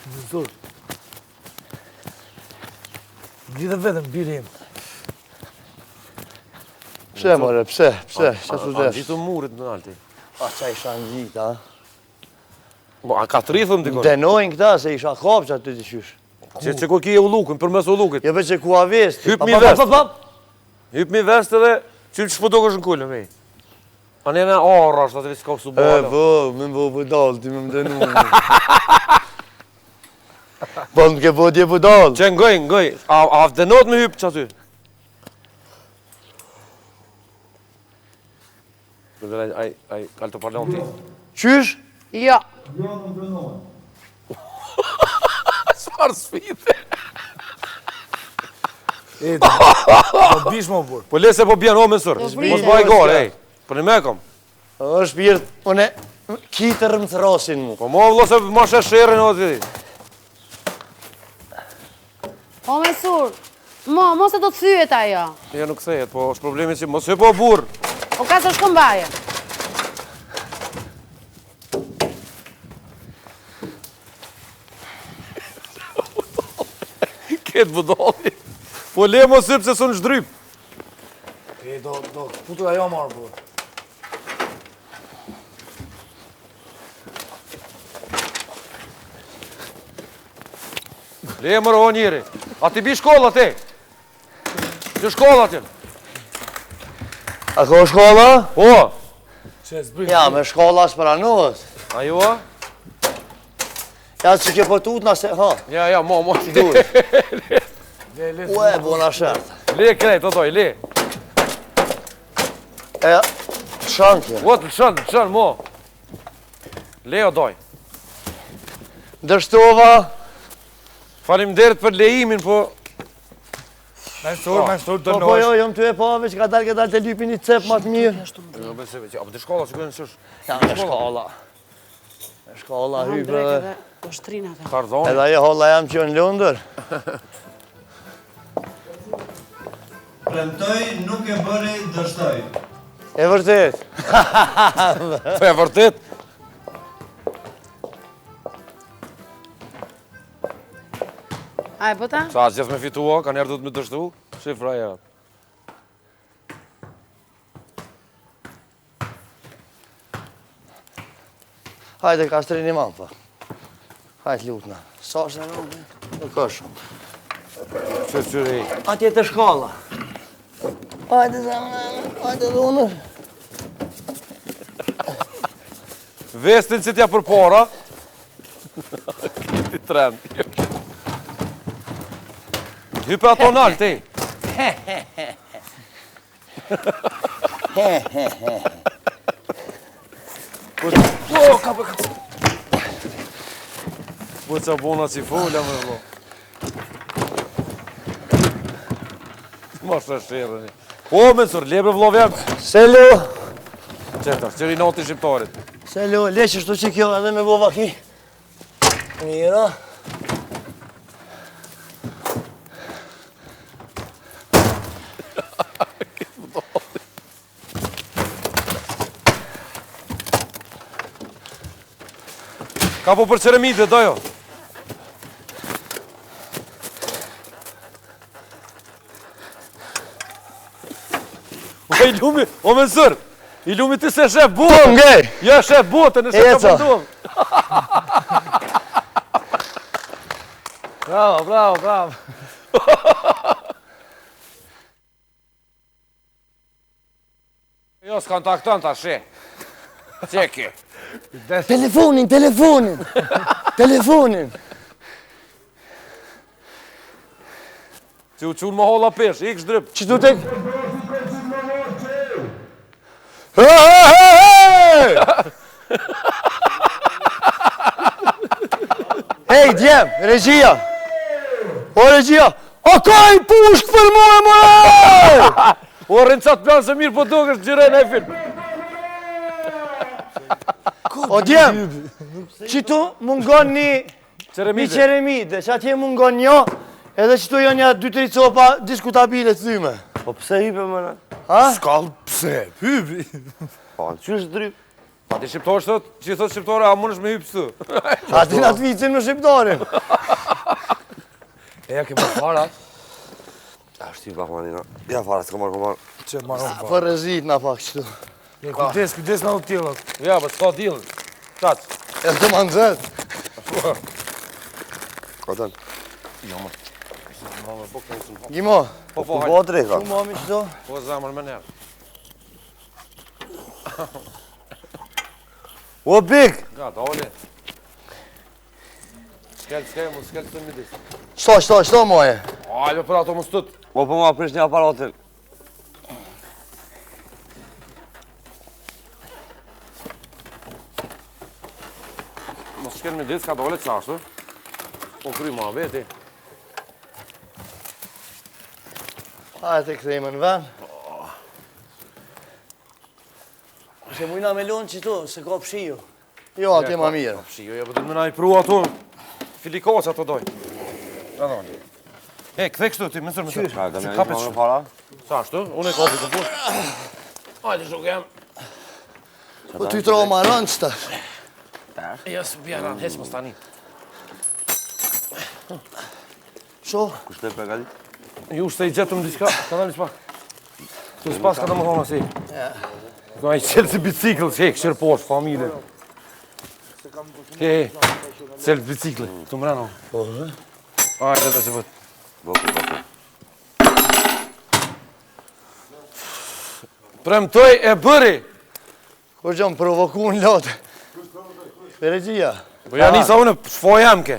Mësur. Lidhe vetëm, birim. Pse, more, pse? Qa të desh? Gjitu murit në alti. A, qa isha në gjitë, a? A ka të rithëm dikon? Denojnë këta, se isha kapë që aty të qysh. Që ku ki e u lukën, për mes u lukët. Jo, që ku a vest. Hyp mi vest. Hyp mi vest edhe qëllë që pëtok është në kullë, me. A nene arra, është atë s'ka kësu bala. Me më vëdall, ti me më denu. Po më ke po t'je vëdall. Që ngoj. A denot me hyp që aty? Aj, kalë të parlon ti. Qysh? Jo. Sfarë sfite. Po bish më burë. Po lese po bjen o mësur. Mos baj gore, ej. Për në me kom. është pjertë, une, kitër më të rasin mu. Po mo vlo se ma shesherin o ti. O Mesur, mos e do të thyet ajo. Ja nuk thejet, po është problemi që mos e po burë. O ka së shkëmbaje. Ketë budolli. Po le mos sypë se së në shdryp. Do putur ajo marë, burë. Le mërë o njëri. A ti bi shkolla ti? Që shkolla ti? A ko shkolla? Po. Ja, me shkolla së pranohet. A ju a? Ja, që ke pëtut nëse, ha. Ja, mo. Ue, bona shërtë. Le krejt, o doj, le. E, shankje. O, të shën, mo. Le, o doj. Dërshtova. Falim derit për lejimin, po... Mesur, të Po, jo, jom ty e pave që ka dalë të lypin një cep ma të mirë. Jo, beseve që, apë të shkolla që kënë qësh... Ja, me shkolla. Me shkolla, hypë dhe... Po shtrina ta. Kardoni. Edhe ajo holla jam që në Londër. Premtoj, nuk e bëri, dështoj. E vërtet. Po e vërtet. A e bëta? Sa gjithë me fitua, ka njerë du të me dështu. Shifra e jatë. Hajde, kastrini man, pa. Hajde, lutna. Sa është në rëmë? Nuk është shumë. Qyri. Atje të shkolla. Hajde, zemë, hajde dhe unë. Vestin që t'ja për para. Këti trend. Hype ato nalë, ti. Po që bona që folla me lo. Ma shësherën. Po, mësur, lebre vlovjem. Selu. Qëta, qëri noti shqiptarit. Selu, leqë shtu që kjo edhe me bova ki. Mira. Ka po për qëremite, dojo. O, i lumi, o mësër, i lumi ti se shef botën. Po, ngej. Ja, shef botën, e se ka përduam. Bravo. Jo, s'kan takton ta she. Qeki. Telefonin. Që u qunë më holla pesh, ik shdryp. Që du të... Hej, djem, regjia. O, regjia. O, ka i pushk për mu e më! O, rincat planë se mirë po duke është gjire në e film. O, djem, që tu mungon një qeremide, që atje mungon një, edhe që tu jo një 2-3 copa diskutabile të thyme. Po, pse hype më në? Ha? Skall, pse? Hybi. Po, që është dryp? Pa ti shqiptar thot, që thot shqiptare, a mundesh me hyp këtu? A ti na të vicin në shqiptarin. E ja ke marrë fara? Ja, shti pak manina. Ja fara, s'ka marrë. Që marrë fara. Për rezit na pak qëtu. Kujdes na u tjellat. Ja, po s'ka dill. Çat. E të ma nëzët. Kotan. Gjimo. Po Po hajde. po drejta. Ku mami qëto? Po zamër me nerë. O big! Ja, dole. Skel të midis. Qëto moje? Hajde për ato mos tut. O po ma prish një aparatin. Mos shkel midis, ka dole qashtu. Po kry ma veti. Hajde të këthejmë në ven. Se mujna me lonë qëtu, se ka pshiju. Jo, atje ma mirë. Shio, ja, po të mëna i pru ato. Filikosa ato doj. Ja, dole. E, këthe kështu ti, mësër. Ka, da Si me kapet një shumë. para. Sa ashtu? Unë e kapi të punë. Hajde, shokem. Po ty tro ma rënë qëta. Ja, së bjera, hes më stani. Sho? Kushte për galit? Ju shte i gjetëm diçka, ka dalë s'pak. Tu s'pas ka të më thonë si. Ka i qelë si bicikl, që këshirë poshë, familje. Qelë bicikl, të mreno. Po, Ajde të që vëtë. Boku, boku. Premtoj e bëri. Kur gjë më provoku në lotë. Peregjia. Po ja nisa unë, shfoj jam ke.